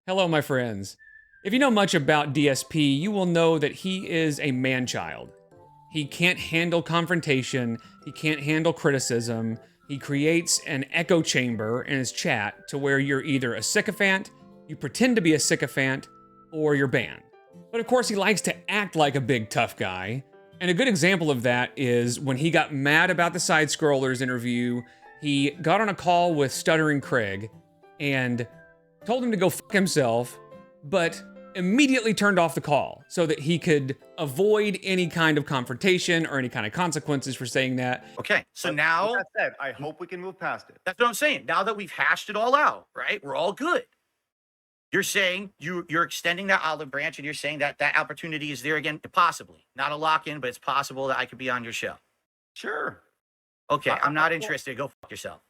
Hello, my friends. If you know much about DSP, you will know that he is a manchild. He can't handle confrontation, he can't handle criticism. He creates an echo chamber in his chat to where you're either a sycophant, you pretend to be a sycophant, or you're banned. But of course, he likes to act like a big tough guy. And a good example of that is when he got mad about the side scrollers interview, he got on a call with Stuttering Craig and told him to go fuck himself, but immediately turned off the call so that he could avoid any kind of confrontation or any kind of consequences for saying that. Okay, so now With that said, I hope we can move past it. that's what I'm saying. Now that we've hashed it all out, right? We're all good. You're saying you're extending that olive branch, and you're saying that that opportunity is there again, possibly not a lock-in, but it's possible that I could be on your show. Sure. Okay, I'm not interested. Go fuck yourself.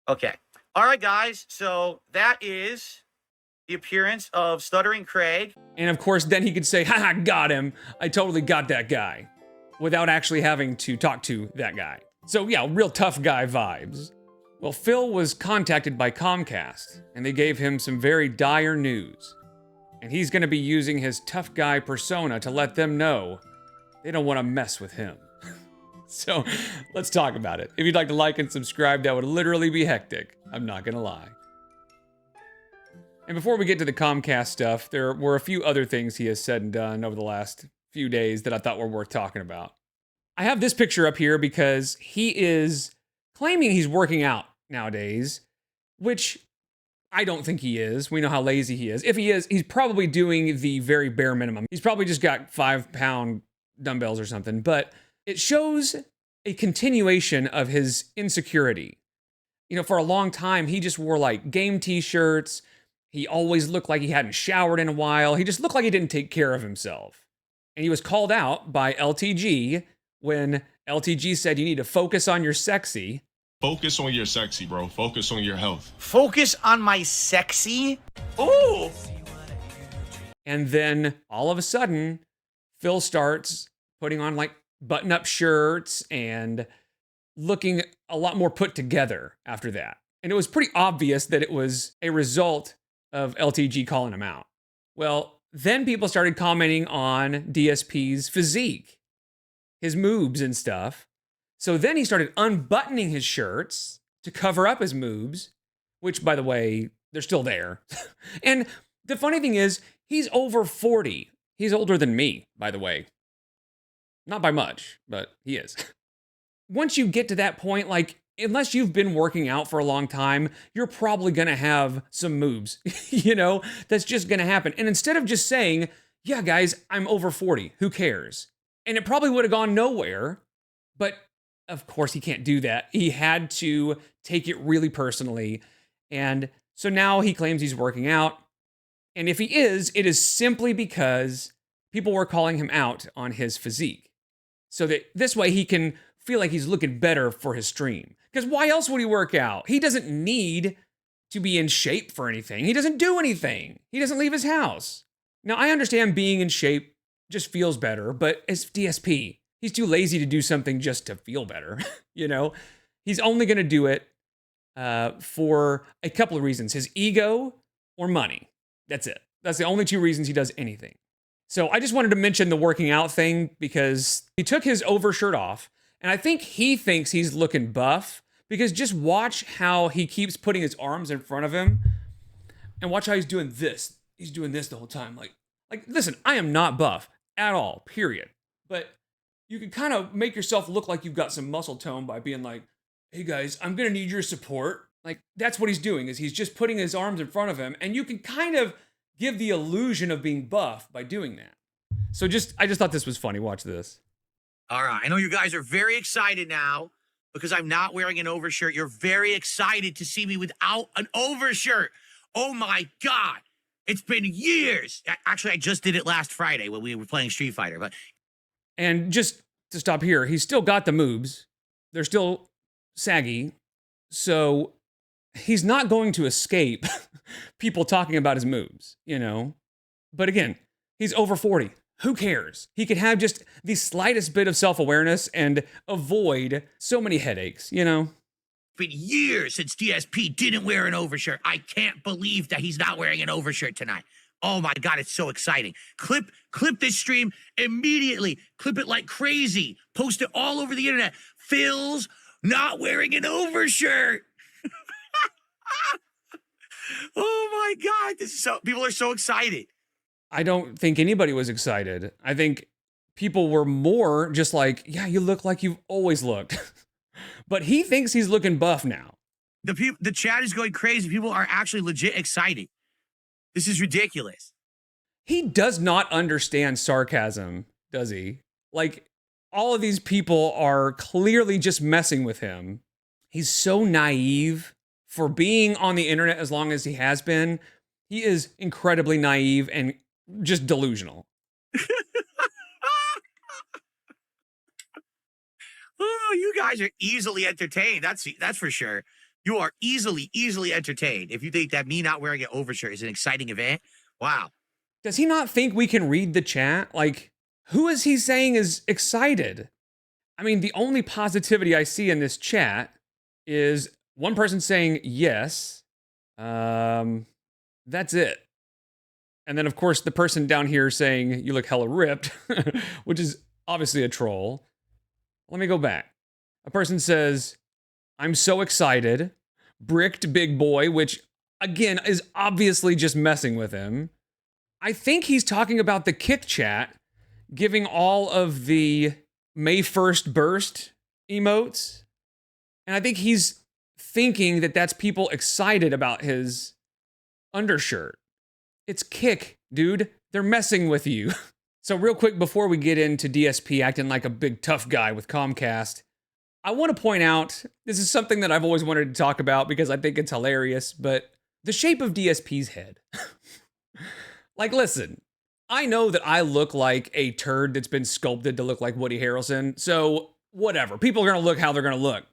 Okay, all right, guys. So that is the appearance of Stuttering Craig. And of course, then he could say, haha, got him. I totally got that guy, without actually having to talk to that guy. So yeah, real tough guy vibes. Well, Phil was contacted by Comcast, and they gave him some very dire news. And he's gonna be using his tough guy persona to let them know they don't wanna mess with him. So let's talk about it. If you'd like to like and subscribe, that would literally be hectic. I'm not gonna lie. And before we get to the Comcast stuff, there were a few other things he has said and done over the last few days that I thought were worth talking about. I have this picture up here because he is claiming he's working out nowadays, which I don't think he is. We know how lazy he is. If he is, he's probably doing the very bare minimum. He's probably just got 5-pound dumbbells or something, but it shows a continuation of his insecurity. You know, for a long time, he just wore like game t-shirts. He always looked like he hadn't showered in a while. He just looked like he didn't take care of himself. And he was called out by LTG when LTG said you need to focus on your sexy. Focus on your sexy, bro. Focus on your health. Focus on my sexy. Ooh. And then all of a sudden, Phil starts putting on like button-up shirts and looking a lot more put together after that. And it was pretty obvious that it was a result of LTG calling him out. Well, then people started commenting on DSP's physique, his moobs and stuff. So then he started unbuttoning his shirts to cover up his moobs, which, by the way, they're still there. And the funny thing is, he's over 40. He's older than me, by the way. Not by much, but he is. Once you get to that point, like, unless you've been working out for a long time, you're probably gonna have some moves, you know? That's just gonna happen. And instead of just saying, yeah, guys, I'm over 40, who cares? And it probably would have gone nowhere, but of course he can't do that. He had to take it really personally. And so now he claims he's working out. And if he is, it is simply because people were calling him out on his physique. So that this way he can feel like he's looking better for his stream. Because why else would he work out? He doesn't need to be in shape for anything. He doesn't do anything. He doesn't leave his house. Now, I understand being in shape just feels better, but as DSP, he's too lazy to do something just to feel better, you know? He's only gonna do it for a couple of reasons. His ego or money. That's it. That's the only two reasons he does anything. So I just wanted to mention the working out thing because he took his overshirt off, and I think he thinks he's looking buff because just watch how he keeps putting his arms in front of him and watch how he's doing this. He's doing this the whole time. Like, listen, I am not buff at all, period. But you can kind of make yourself look like you've got some muscle tone by being like, hey guys, I'm gonna need your support. Like, that's what he's doing, is he's just putting his arms in front of him, and you can kind of give the illusion of being buff by doing that. So I just thought this was funny. Watch this. All right. I know you guys are very excited now because I'm not wearing an overshirt. You're very excited to see me without an overshirt. Oh my God. It's been years. Actually, I just did it last Friday when we were playing Street Fighter. But And just to stop here, he's still got the moves. They're still saggy. So he's not going to escape people talking about his moves, you know? But again, he's over 40. Who cares? He could have just the slightest bit of self-awareness and avoid so many headaches, you know? It's been years since DSP didn't wear an overshirt. I can't believe that he's not wearing an overshirt tonight. Oh my God, it's so exciting. Clip this stream immediately. Clip it like crazy. Post it all over the internet. Phil's not wearing an overshirt. Oh my God, this is so, people are so excited. I don't think anybody was excited. I think people were more just like, yeah, you look like you've always looked. But he thinks he's looking buff now. The chat is going crazy. People are actually legit excited. This is ridiculous. He does not understand sarcasm, does he? Like, all of these people are clearly just messing with him. He's so naive for being on the internet as long as he has been. He is incredibly naive and just delusional. Oh, you guys are easily entertained. That's for sure. You are easily entertained. If you think that me not wearing an overshirt is an exciting event, wow. Does he not think we can read the chat? Like, who is he saying is excited? I mean, the only positivity I see in this chat is one person saying yes. That's it. And then, of course, the person down here saying you look hella ripped, which is obviously a troll. Let me go back. A person says, I'm so excited. Bricked big boy, which again is obviously just messing with him. I think he's talking about the kick chat, giving all of the May 1st burst emotes. And I think he's thinking that that's people excited about his undershirt. It's kick, dude. They're messing with you. So real quick, before we get into DSP acting like a big tough guy with Comcast, I want to point out, this is something that I've always wanted to talk about because I think it's hilarious, but the shape of DSP's head. Like, listen, I know that I look like a turd that's been sculpted to look like Woody Harrelson, so whatever. People are going to look how they're going to look.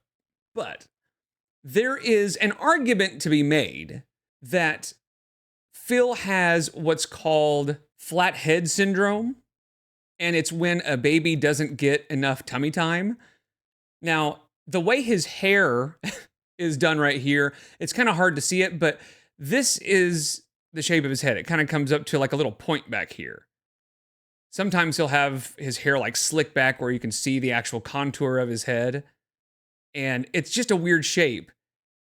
But there is an argument to be made that Phil has what's called flat head syndrome, and it's when a baby doesn't get enough tummy time. Now, the way his hair is done right here, it's kind of hard to see it, but this is the shape of his head. It kind of comes up to like a little point back here. Sometimes he'll have his hair like slick back where you can see the actual contour of his head. And it's just a weird shape.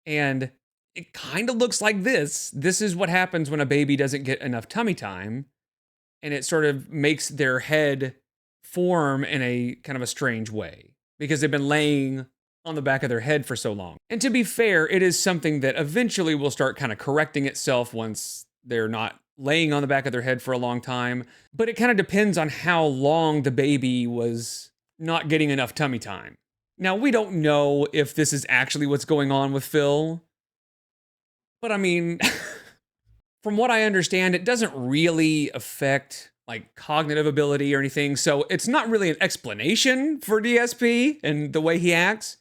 And it kind of looks like this. This is what happens when a baby doesn't get enough tummy time. And it sort of makes their head form in a kind of a strange way because they've been laying on the back of their head for so long. And to be fair, it is something that eventually will start kind of correcting itself once they're not laying on the back of their head for a long time. But it kind of depends on how long the baby was not getting enough tummy time. Now, we don't know if this is actually what's going on with Phil. But I mean, from what I understand, it doesn't really affect like cognitive ability or anything. So it's not really an explanation for DSP and the way he acts.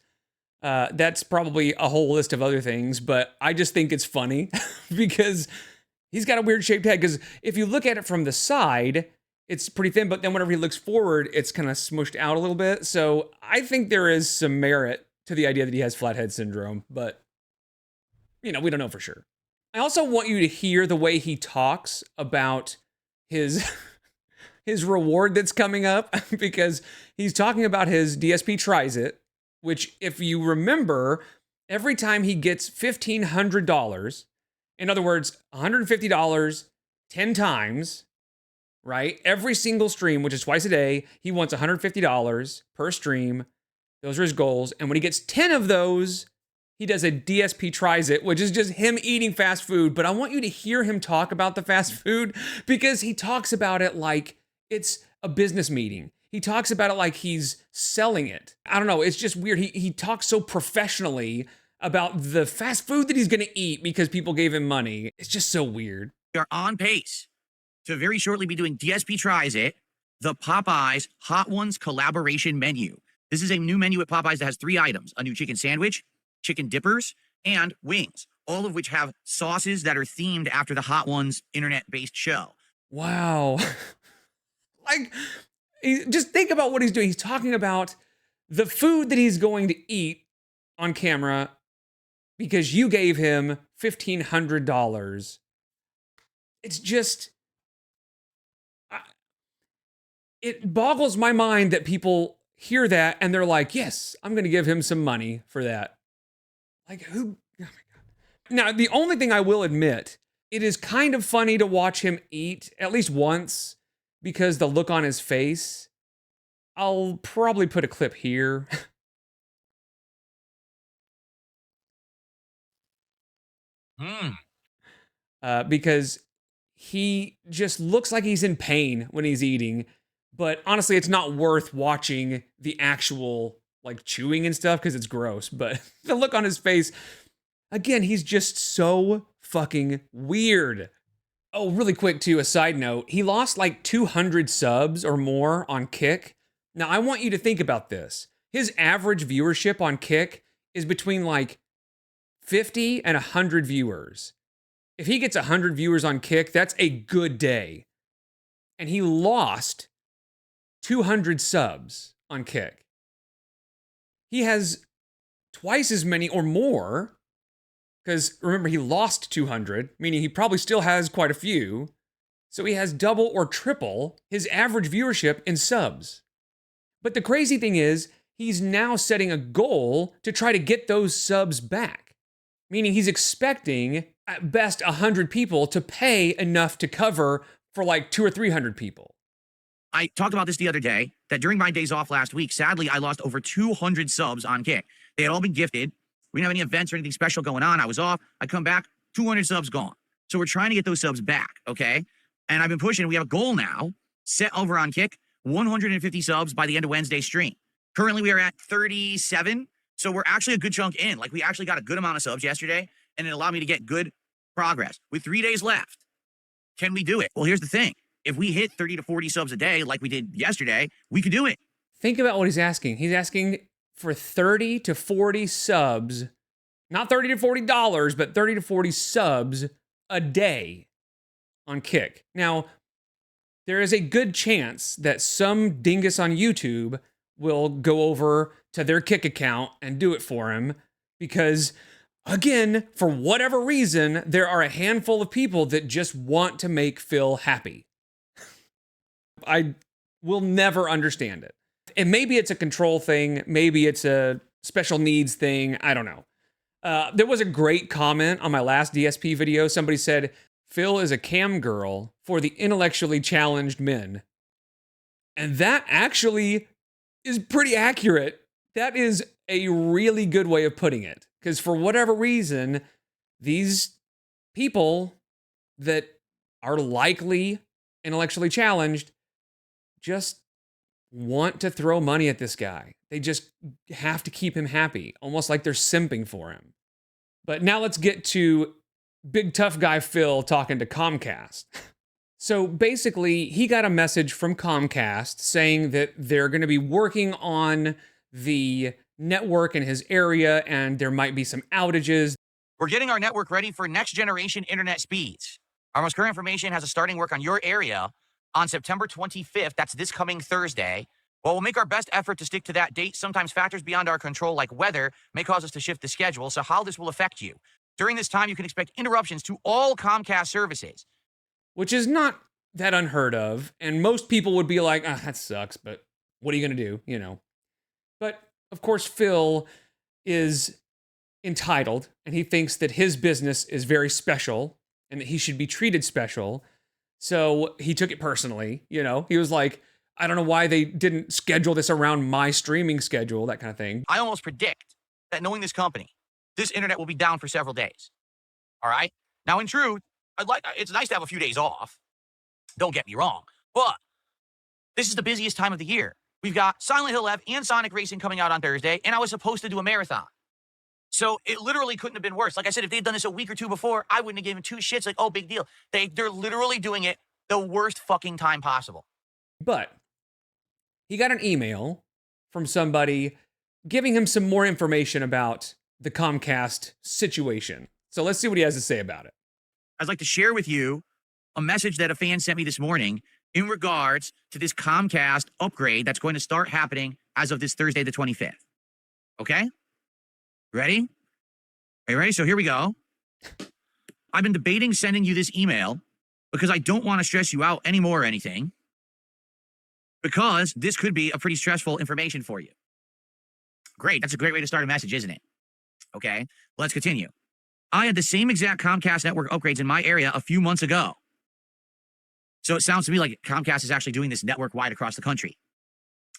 That's probably a whole list of other things, but I just think it's funny because he's got a weird shaped head. Because if you look at it from the side, it's pretty thin, but then whenever he looks forward, it's kind of smushed out a little bit. So I think there is some merit to the idea that he has flathead syndrome, but you know, we don't know for sure. I also want you to hear the way he talks about his his reward that's coming up because he's talking about his DSP Tries It, which if you remember, every time he gets $1,500, in other words, $150 10 times, right? Every single stream, which is twice a day, he wants $150 per stream. Those are his goals. And when he gets 10 of those, he does a DSP Tries It, which is just him eating fast food. But I want you to hear him talk about the fast food because he talks about it like it's a business meeting. He talks about it like he's selling it. I don't know. It's just weird. He talks so professionally about the fast food that he's going to eat because people gave him money. It's just so weird. We are on pace to very shortly be doing DSP Tries It, the Popeyes Hot Ones collaboration menu. This is a new menu at Popeyes that has 3 items: a new chicken sandwich, chicken dippers, and wings, all of which have sauces that are themed after the Hot Ones internet-based show. Wow. Like, just think about what he's doing. He's talking about the food that he's going to eat on camera because you gave him $1,500. It's just, it boggles my mind that people hear that and they're like, yes, I'm going to give him some money for that. Like, who? Oh my God. Now, the only thing I will admit, it is kind of funny to watch him eat at least once because the look on his face. I'll probably put a clip here. Because he just looks like he's in pain when he's eating. But honestly, it's not worth watching the actual like chewing and stuff because it's gross. But the look on his face, again, he's just so fucking weird. Oh, really quick too, a side note. He lost like 200 subs or more on Kick. Now, I want you to think about this. His average viewership on Kick is between like 50 and 100 viewers. If he gets 100 viewers on Kick, that's a good day. And he lost 200 subs on Kick. He has twice as many or more, because remember, he lost 200, meaning he probably still has quite a few. So he has double or triple his average viewership in subs. But the crazy thing is, he's now setting a goal to try to get those subs back. Meaning he's expecting, at best, 100 people to pay enough to cover for like 200 or 300 people. I talked about this the other day, that during my days off last week, sadly, I lost over 200 subs on Kick. They had all been gifted. We didn't have any events or anything special going on. I was off. I come back, 200 subs gone. So we're trying to get those subs back, okay? And I've been pushing. We have a goal now, set over on Kick, 150 subs by the end of Wednesday's stream. Currently, we are at 37. So we're actually a good chunk in. Like, we actually got a good amount of subs yesterday, and it allowed me to get good progress. With 3 days left, can we do it? Well, here's the thing. If we hit 30 to 40 subs a day like we did yesterday, we could do it. Think about what he's asking. He's asking for 30 to 40 subs, not $30 to $40, but 30 to 40 subs a day on Kick. Now, there is a good chance that some dingus on YouTube will go over to their Kick account and do it for him because, again, for whatever reason, there are a handful of people that just want to make Phil happy. I will never understand it. And maybe it's a control thing. Maybe it's a special needs thing. I don't know. There was a great comment on my last DSP video. Somebody said, Phil is a cam girl for the intellectually challenged men. And that actually is pretty accurate. That is a really good way of putting it. Because for whatever reason, these people that are likely intellectually challenged just want to throw money at this guy. They just have to keep him happy, almost like they're simping for him. But now let's get to big tough guy Phil talking to Comcast. So basically, he got a message from Comcast saying that they're going to be working on the network in his area and there might be some outages. We're getting our network ready for next generation internet speeds. Our most current information has a starting work on your area on September 25th. That's this coming Thursday. Well, we'll make our best effort to stick to that date. Sometimes factors beyond our control, like weather, may cause us to shift the schedule. So how this will affect you. During this time, you can expect interruptions to all Comcast services. Which is not that unheard of. And most people would be like, that sucks, but what are you going to do? You know. But of course, Phil is entitled and he thinks that his business is very special and that he should be treated special. So he took it personally, you know. He was like, I don't know why they didn't schedule this around my streaming schedule, that kind of thing. I almost predict that knowing this company, this internet will be down for several days. All right? Now, in truth, it's nice to have a few days off. Don't get me wrong. But this is the busiest time of the year. We've got Silent Hill F and Sonic Racing coming out on Thursday, and I was supposed to do a marathon. So it literally couldn't have been worse. Like I said, if they'd done this a week or two before, I wouldn't have given two shits. Like, oh, big deal. They're literally doing it the worst fucking time possible. But he got an email from somebody giving him some more information about the Comcast situation. So let's see what he has to say about it. I'd like to share with you a message that a fan sent me this morning in regards to this Comcast upgrade that's going to start happening as of this Thursday, the 25th. Okay? Ready? Are you ready? So here we go. I've been debating sending you this email because I don't want to stress you out anymore or anything, because this could be a pretty stressful information for you. Great. That's a great way to start a message, isn't it? Okay, let's continue. I had the same exact Comcast network upgrades in my area a few months ago. So it sounds to me like Comcast is actually doing this network-wide across the country.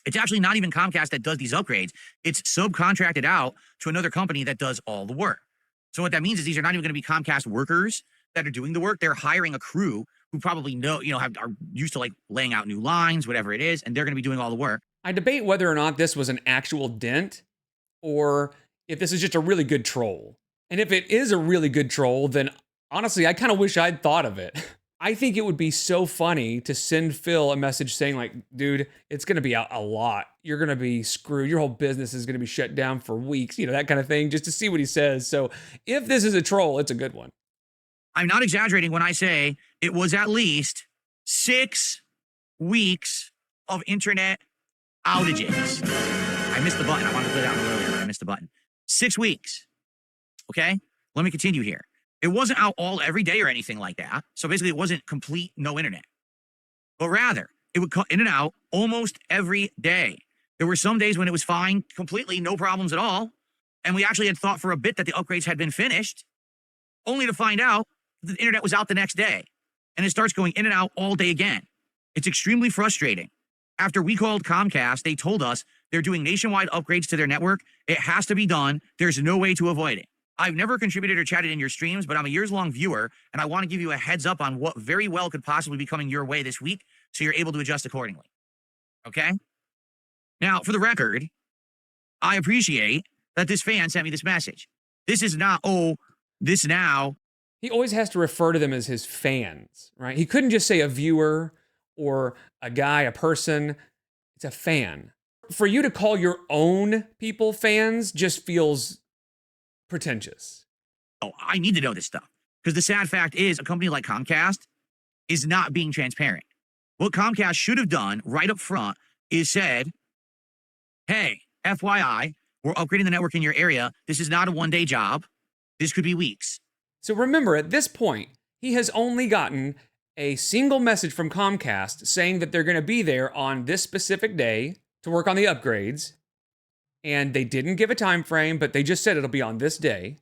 It's actually not even Comcast that does these upgrades. It's subcontracted out to another company that does all the work. So what that means is these are not even going to be Comcast workers that are doing the work. They're hiring a crew who probably know, are used to like laying out new lines, whatever it is, and they're going to be doing all the work. I debate whether or not this was an actual dent or if this is just a really good troll. And if it is a really good troll, then honestly, I kind of wish I'd thought of it. I think it would be so funny to send Phil a message saying like, dude, it's going to be out a lot. You're going to be screwed. Your whole business is going to be shut down for weeks, that kind of thing, just to see what he says. So if this is a troll, it's a good one. I'm not exaggerating when I say it was at least 6 weeks of internet outages. I missed the button. I wanted to put it out earlier, but I missed the button. 6 weeks. Okay, let me continue here. It wasn't out all every day or anything like that. So basically it wasn't complete no internet, but rather it would cut in and out almost every day. There were some days when it was fine, completely no problems at all. And we actually had thought for a bit that the upgrades had been finished, only to find out that the internet was out the next day. And it starts going in and out all day again. It's extremely frustrating. After we called Comcast, they told us they're doing nationwide upgrades to their network. It has to be done. There's no way to avoid it. I've never contributed or chatted in your streams, but I'm a years-long viewer, and I want to give you a heads up on what very well could possibly be coming your way this week, so you're able to adjust accordingly. Okay? Now, for the record, I appreciate that this fan sent me this message. This is not, this now. He always has to refer to them as his fans, right? He couldn't just say a viewer or a guy, a person. It's a fan. For you to call your own people fans just feels pretentious. Oh, I need to know this stuff. Because the sad fact is a company like Comcast is not being transparent. What Comcast should have done right up front is said, hey, FYI, we're upgrading the network in your area. This is not a one-day job. This could be weeks. So remember, at this point, he has only gotten a single message from Comcast saying that they're going to be there on this specific day to work on the upgrades. And they didn't give a time frame, but they just said it'll be on this day.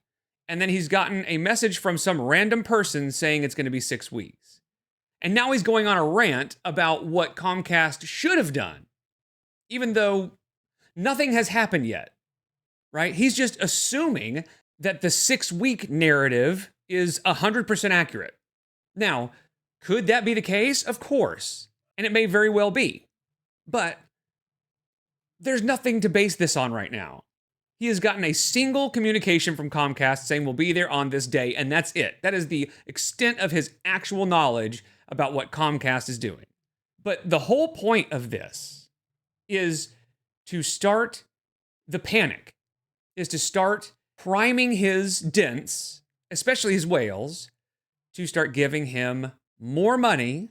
And then he's gotten a message from some random person saying it's going to be 6 weeks. And now he's going on a rant about what Comcast should have done, even though nothing has happened yet, right? He's just assuming that the 6-week narrative is 100% accurate. Now, could that be the case? Of course. And it may very well be. But there's nothing to base this on right now. He has gotten a single communication from Comcast saying we'll be there on this day, and that's it. That is the extent of his actual knowledge about what Comcast is doing. But the whole point of this is to start the panic, is to start priming his dents, especially his whales, to start giving him more money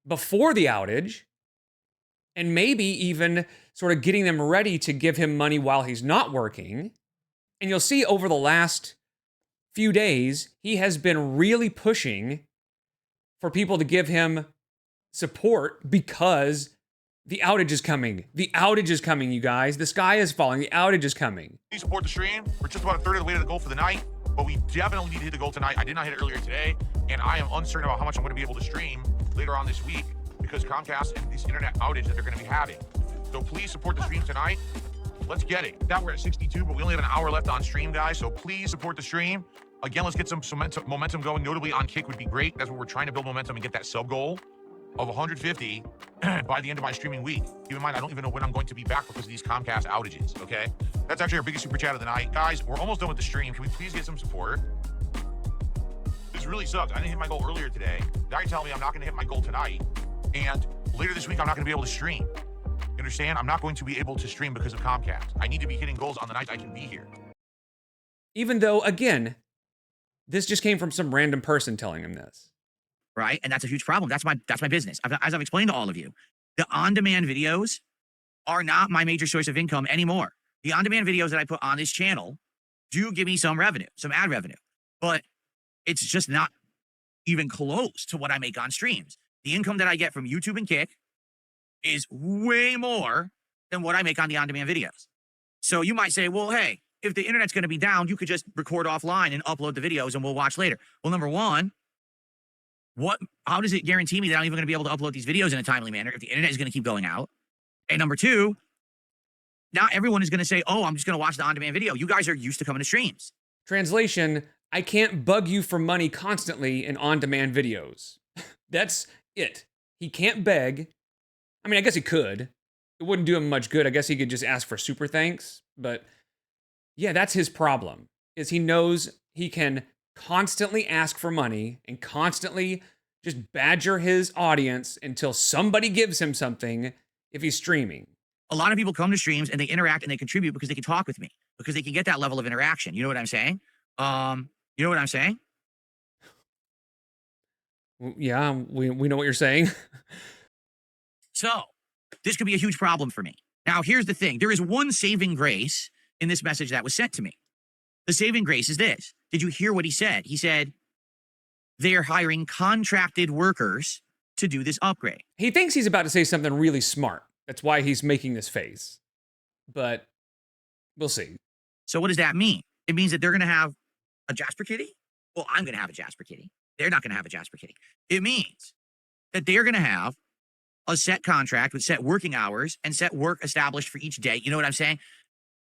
before the outage, and maybe even sort of getting them ready to give him money while he's not working. And you'll see over the last few days, he has been really pushing for people to give him support because the outage is coming. The outage is coming, you guys. The sky is falling. The outage is coming. Please support the stream. We're just about a third of the way to the goal for the night, but we definitely need to hit the goal tonight. I did not hit it earlier today, and I am uncertain about how much I'm going to be able to stream later on this week because Comcast and this internet outage that they're going to be having. So please support the stream tonight. Let's get it. Now we're at 62, but we only have an hour left on stream, guys. So please support the stream. Again, let's get some momentum going. Notably on Kick would be great. That's what we're trying to build momentum and get that sub goal of 150 by the end of my streaming week. Keep in mind, I don't even know when I'm going to be back because of these Comcast outages, okay? That's actually our biggest super chat of the night. Guys, we're almost done with the stream. Can we please get some support? This really sucks. I didn't hit my goal earlier today. Now you're telling me I'm not going to hit my goal tonight. And later this week, I'm not going to be able to stream. You understand? I'm not going to be able to stream because of Comcast. I need to be hitting goals on the nights I can be here. Even though, again, this just came from some random person telling him this. Right? And that's a huge problem. That's my business. As I've explained to all of you, the on-demand videos are not my major source of income anymore. The on-demand videos that I put on this channel do give me some revenue, some ad revenue, but it's just not even close to what I make on streams. The income that I get from YouTube and Kick is way more than what I make on the on-demand videos. So you might say, well, hey, if the internet's going to be down, you could just record offline and upload the videos and we'll watch later. Well, number one, how does it guarantee me that I'm even going to be able to upload these videos in a timely manner if the internet is going to keep going out? And number two, not everyone is going to say, oh, I'm just going to watch the on-demand video. You guys are used to coming to streams. Translation, I can't bug you for money constantly in on-demand videos. That's it. He can't beg. I mean, I guess he could. It wouldn't do him much good. I guess he could just ask for super thanks. But yeah, that's his problem, is he knows he can constantly ask for money and constantly just badger his audience until somebody gives him something if he's streaming. A lot of people come to streams and they interact and they contribute because they can talk with me, because they can get that level of interaction. You know what I'm saying? You know what I'm saying? Yeah, we know what you're saying. So this could be a huge problem for me. Now, here's the thing. There is one saving grace in this message that was sent to me. The saving grace is this. Did you hear what he said? He said, they are hiring contracted workers to do this upgrade. He thinks he's about to say something really smart. That's why he's making this face. But we'll see. So what does that mean? It means that they're going to have a Jasper Kitty? Well, I'm going to have a Jasper Kitty. They're not going to have a Jasper Kitty. It means that they're going to have a set contract with set working hours and set work established for each day. You know what I'm saying?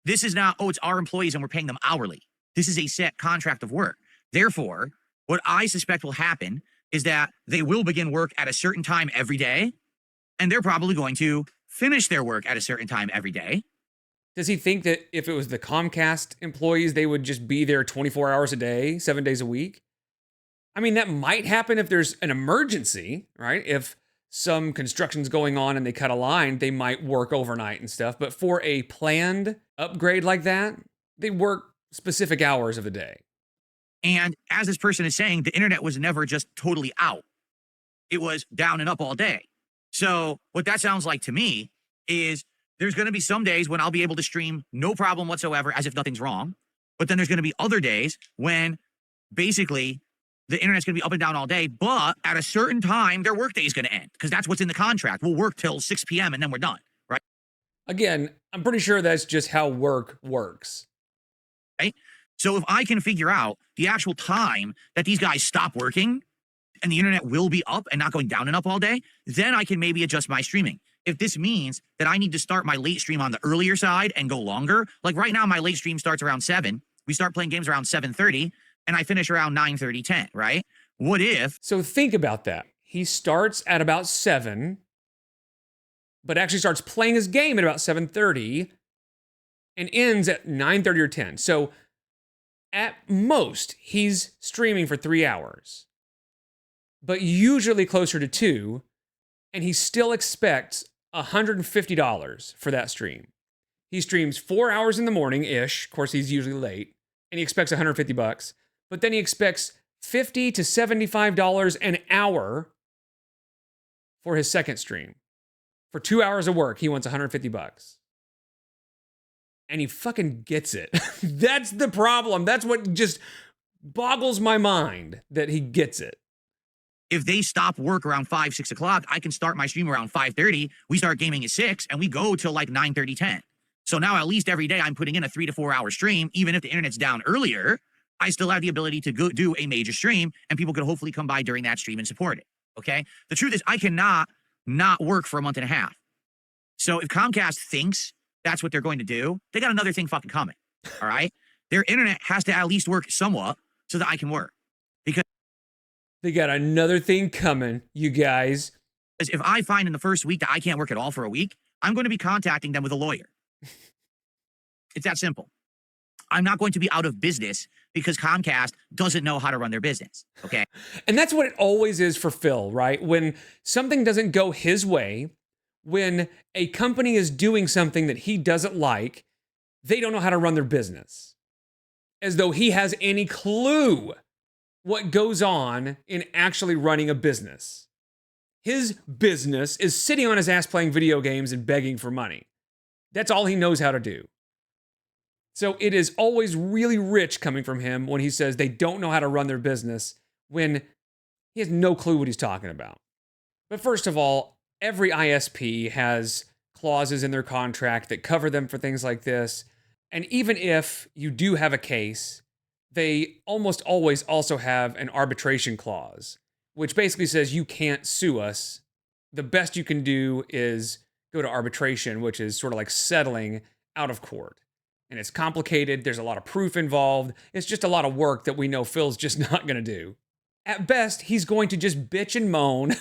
This is not, oh, it's our employees and we're paying them hourly. This is a set contract of work. Therefore, what I suspect will happen is that they will begin work at a certain time every day, and they're probably going to finish their work at a certain time every day. Does he think that if it was the Comcast employees, they would just be there 24 hours a day, 7 days a week? I mean, that might happen if there's an emergency, right? If some construction's going on and they cut a line, they might work overnight and stuff. But for a planned upgrade like that, they work specific hours of the day. And as this person is saying, the internet was never just totally out. It was down and up all day. So what that sounds like to me is there's going to be some days when I'll be able to stream no problem whatsoever, as if nothing's wrong. But then there's going to be other days when basically the internet's going to be up and down all day, but at a certain time, their workday is going to end, because that's what's in the contract. We'll work till 6 p.m. and then we're done, right? Again, I'm pretty sure that's just how work works. Right? So if I can figure out the actual time that these guys stop working and the internet will be up and not going down and up all day, then I can maybe adjust my streaming. If this means that I need to start my late stream on the earlier side and go longer, like right now, my late stream starts around 7. We start playing games around 7:30 and I finish around 9:30, 10, right? What if? So think about that. He starts at about 7, but actually starts playing his game at about 7:30 and ends at 9:30 or 10. So at most, he's streaming for 3 hours, but usually closer to 2, and he still expects $150 for that stream. He streams 4 hours in the morning-ish. Of course, he's usually late, and he expects $150, but then he expects $50 to $75 an hour for his second stream. For 2 hours of work, he wants $150. And he fucking gets it. That's the problem. That's what just boggles my mind, that he gets it. If they stop work around 5, 6 o'clock, I can start my stream around 5:30. We start gaming at 6 and we go till like 9:30, 10. So now at least every day I'm putting in a 3 to 4 hour stream. Even if the internet's down earlier, I still have the ability to go do a major stream and people could hopefully come by during that stream and support it. Okay. The truth is I cannot not work for a month and a half. So if Comcast thinks that's what they're going to do, they got another thing fucking coming. All right. Their internet has to at least work somewhat so that I can work. Because they got another thing coming, you guys. if I find in the first week that I can't work at all for a week, I'm going to be contacting them with a lawyer. It's that simple. I'm not going to be out of business because Comcast doesn't know how to run their business. Okay. And that's what it always is for Phil, right? When something doesn't go his way, when a company is doing something that he doesn't like, they don't know how to run their business. As though he has any clue what goes on in actually running a business. His business is sitting on his ass playing video games and begging for money. That's all he knows how to do. So it is always really rich coming from him when he says they don't know how to run their business when he has no clue what he's talking about. But first of all, every ISP has clauses in their contract that cover them for things like this. And even if you do have a case, they almost always also have an arbitration clause, which basically says you can't sue us. The best you can do is go to arbitration, which is sort of like settling out of court. And it's complicated. There's a lot of proof involved. It's just a lot of work that we know Phil's just not going to do. At best, he's going to just bitch and moan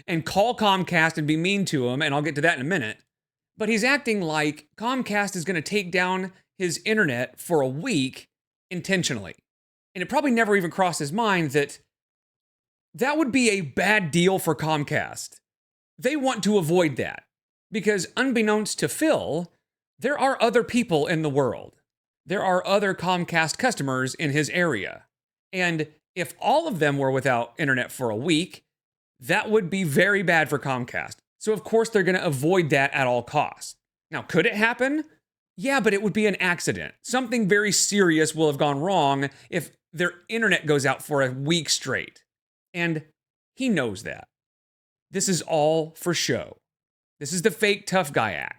and call Comcast and be mean to him, and I'll get to that in a minute. But he's acting like Comcast is going to take down his internet for a week intentionally. And it probably never even crossed his mind that that would be a bad deal for Comcast. They want to avoid that because unbeknownst to Phil, there are other people in the world. There are other Comcast customers in his area. And if all of them were without internet for a week, that would be very bad for Comcast. So of course they're going to avoid that at all costs. Now, could it happen? Yeah, but it would be an accident. Something very serious will have gone wrong if their internet goes out for a week straight. And he knows that. This is all for show. This is the fake tough guy act.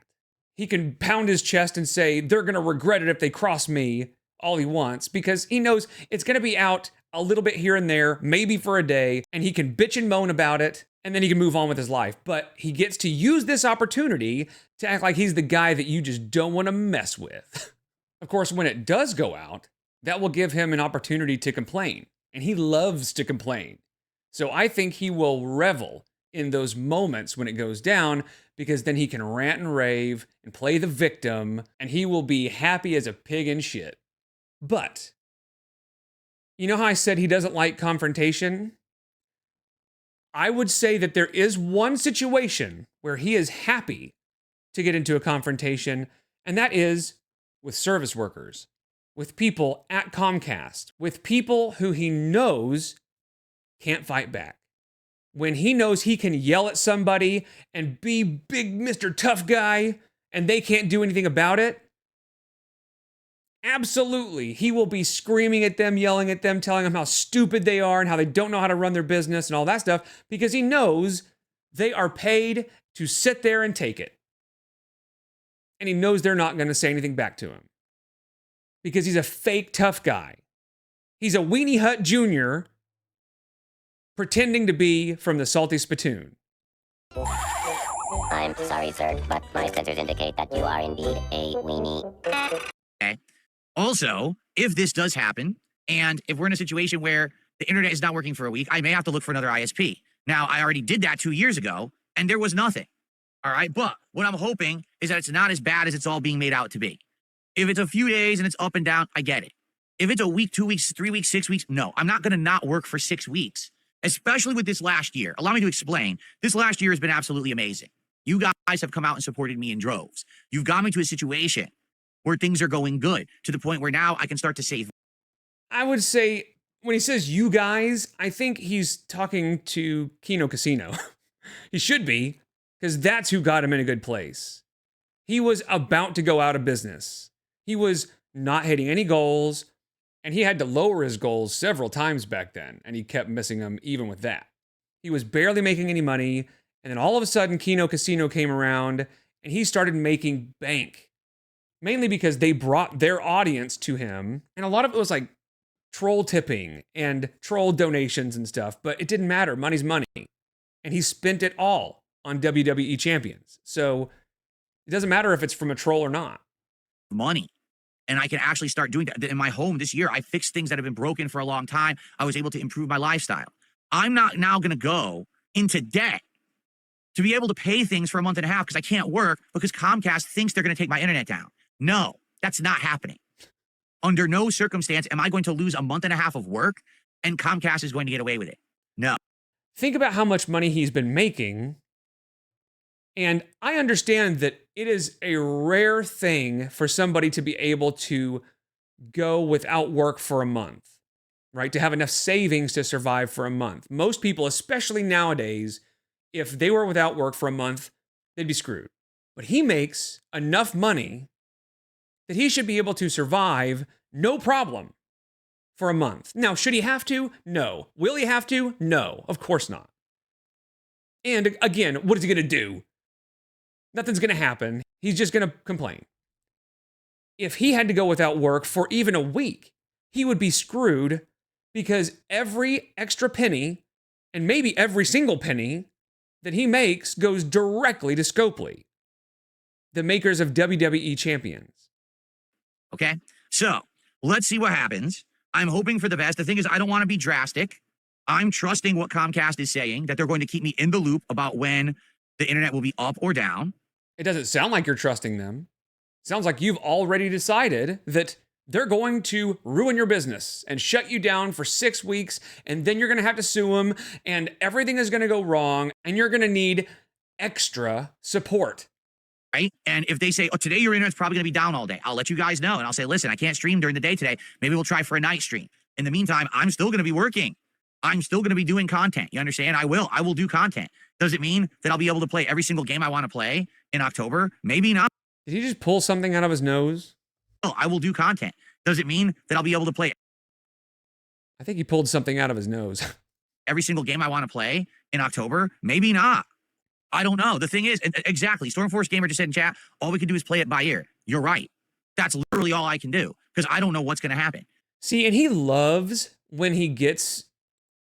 He can pound his chest and say, they're going to regret it if they cross me all he wants, because he knows it's going to be out a little bit here and there, maybe for a day, and he can bitch and moan about it, and then he can move on with his life. But he gets to use this opportunity to act like he's the guy that you just don't want to mess with. Of course, when it does go out, that will give him an opportunity to complain, and he loves to complain. So I think he will revel in those moments when it goes down, because then he can rant and rave and play the victim, and he will be happy as a pig in shit. But you know how I said he doesn't like confrontation? I would say that there is one situation where he is happy to get into a confrontation, and that is with service workers, with people at Comcast, with people who he knows can't fight back. When he knows he can yell at somebody and be big Mr. Tough Guy and they can't do anything about it, absolutely, he will be screaming at them, yelling at them, telling them how stupid they are and how they don't know how to run their business and all that stuff, because he knows they are paid to sit there and take it. And he knows they're not going to say anything back to him because he's a fake tough guy. He's a Weenie Hut Jr. pretending to be from the Salty Spittoon. I'm sorry, sir, but my sensors indicate that you are indeed a weenie. Okay. Also, if this does happen, and if we're in a situation where the internet is not working for a week, I may have to look for another ISP. Now, I already did that 2 years ago, and there was nothing. All right, but what I'm hoping is that it's not as bad as it's all being made out to be. If it's a few days and it's up and down, I get it. If it's a week, 2 weeks, 3 weeks, 6 weeks, no, I'm not going to not work for 6 weeks, especially with this last year. Allow me to explain. This last year has been absolutely amazing. You guys have come out and supported me in droves. You've got me to a situation where things are going good, to the point where now I can start to save. I would say when he says you guys, I think he's talking to Kino Casino. He should be, because that's who got him in a good place. He was about to go out of business. He was not hitting any goals, and he had to lower his goals several times back then, and he kept missing them even with that. He was barely making any money, and then all of a sudden Kino Casino came around, and he started making bank. Mainly because they brought their audience to him, and a lot of it was like troll tipping and troll donations and stuff, but it didn't matter. Money's money. And he spent it all on WWE champions. So it doesn't matter if it's from a troll or not. Money. And I can actually start doing that. In my home this year, I fixed things that have been broken for a long time. I was able to improve my lifestyle. I'm not now going to go into debt to be able to pay things for a month and a half because I can't work because Comcast thinks they're going to take my internet down. No, that's not happening. Under no circumstance am I going to lose a month and a half of work and Comcast is going to get away with it. No. Think about how much money he's been making. And I understand that it is a rare thing for somebody to be able to go without work for a month, right? To have enough savings to survive for a month. Most people, especially nowadays, if they were without work for a month, they'd be screwed. But he makes enough money that he should be able to survive no problem for a month. Now, should he have to? No. Will he have to? No, of course not. And again, what is he going to do? Nothing's going to happen. He's just going to complain. If he had to go without work for even a week, he would be screwed because every extra penny, and maybe every single penny that he makes, goes directly to Scopely, the makers of WWE champions. Okay, so let's see what happens. I'm hoping for the best. The thing is, I don't want to be drastic. I'm trusting what Comcast is saying, that they're going to keep me in the loop about when the internet will be up or down. It doesn't sound like you're trusting them. It sounds like you've already decided that they're going to ruin your business and shut you down for 6 weeks, and then you're going to have to sue them, and everything is going to go wrong, and you're going to need extra support. Right? And if they say, oh, today your internet's probably going to be down all day, I'll let you guys know. And I'll say, listen, I can't stream during the day today. Maybe we'll try for a night stream. In the meantime, I'm still going to be working. I'm still going to be doing content. You understand? I will do content. Does it mean that I'll be able to play every single game I want to play in October? Maybe not. Did he just pull something out of his nose? Oh, I will do content. Does it mean that I'll be able to play I think he pulled something out of his nose. every single game I want to play in October? Maybe not. I don't know. The thing is, exactly, Stormforce Gamer just said in chat, all we can do is play it by ear. You're right. That's literally all I can do because I don't know what's going to happen. See, and he loves when he gets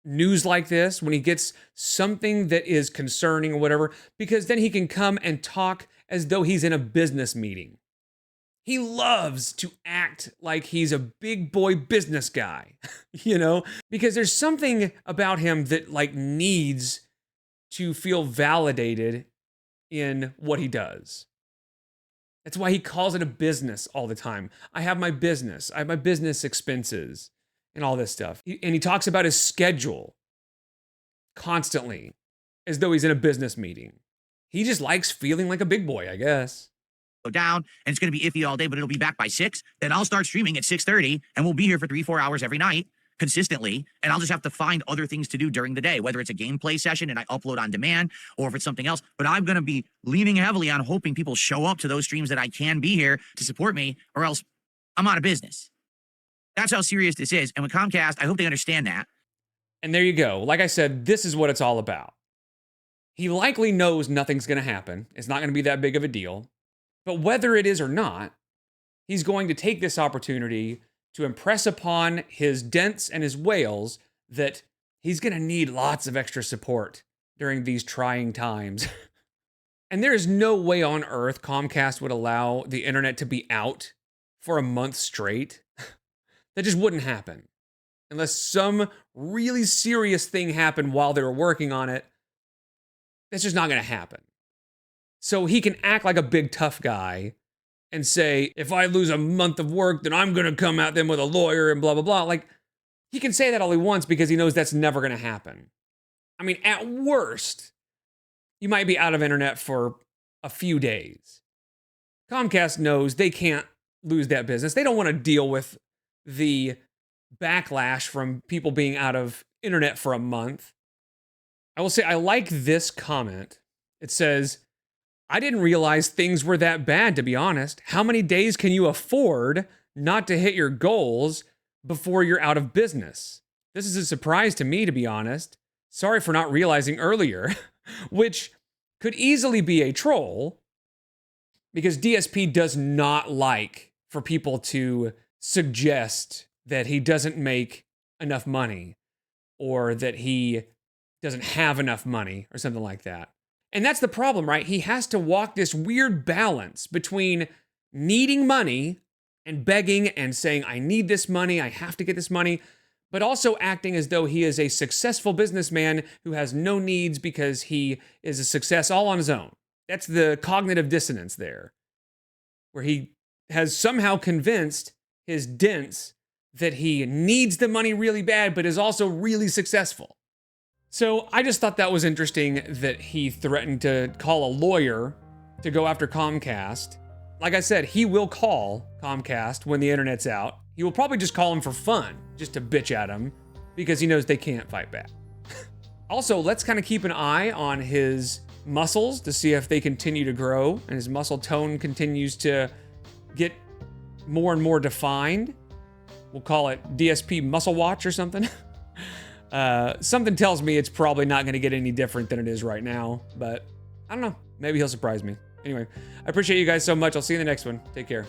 news like this, when he gets something that is concerning or whatever, because then he can come and talk as though he's in a business meeting. He loves to act like he's a big boy business guy, you know, because there's something about him that like needs to feel validated in what he does. That's why he calls it a business all the time. I have my business. I have my business expenses and all this stuff. And he talks about his schedule constantly as though he's in a business meeting. He just likes feeling like a big boy, I guess. Go down and it's going to be iffy all day, but it'll be back by 6. Then I'll start streaming at 6:30 and we'll be here for 3-4 hours every night consistently. And I'll just have to find other things to do during the day, whether it's a gameplay session and I upload on demand or if it's something else. But I'm going to be leaning heavily on hoping people show up to those streams that I can be here to support me, or else I'm out of business. That's how serious this is. And with Comcast, I hope they understand that. And there you go. Like I said, this is what it's all about. He likely knows nothing's going to happen. It's not going to be that big of a deal. But whether it is or not, he's going to take this opportunity to impress upon his dents and his whales that he's going to need lots of extra support during these trying times. And there is no way on earth Comcast would allow the internet to be out for a month straight. That just wouldn't happen. Unless some really serious thing happened while they were working on it. That's just not going to happen. So he can act like a big tough guy and say, if I lose a month of work, then I'm going to come at them with a lawyer and blah, blah, blah. Like, he can say that all he wants because he knows that's never going to happen. I mean, at worst, you might be out of internet for a few days. Comcast knows they can't lose that business. They don't want to deal with the backlash from people being out of internet for a month. I will say, I like this comment. It says, I didn't realize things were that bad, to be honest. How many days can you afford not to hit your goals before you're out of business? This is a surprise to me, to be honest. Sorry for not realizing earlier, which could easily be a troll because DSP does not like for people to suggest that he doesn't make enough money or that he doesn't have enough money or something like that. And that's the problem, right? He has to walk this weird balance between needing money and begging and saying, I need this money, I have to get this money, but also acting as though he is a successful businessman who has no needs because he is a success all on his own. That's the cognitive dissonance there, where he has somehow convinced his dents that he needs the money really bad, but is also really successful. So I just thought that was interesting that he threatened to call a lawyer to go after Comcast. Like I said, he will call Comcast when the internet's out. He will probably just call him for fun, just to bitch at him, because he knows they can't fight back. Also, let's kind of keep an eye on his muscles to see if they continue to grow and his muscle tone continues to get more and more defined. We'll call it DSP Muscle Watch or something. Something tells me it's probably not going to get any different than it is right now, but I don't know. Maybe he'll surprise me. Anyway, I appreciate you guys so much. I'll see you in the next one. Take care.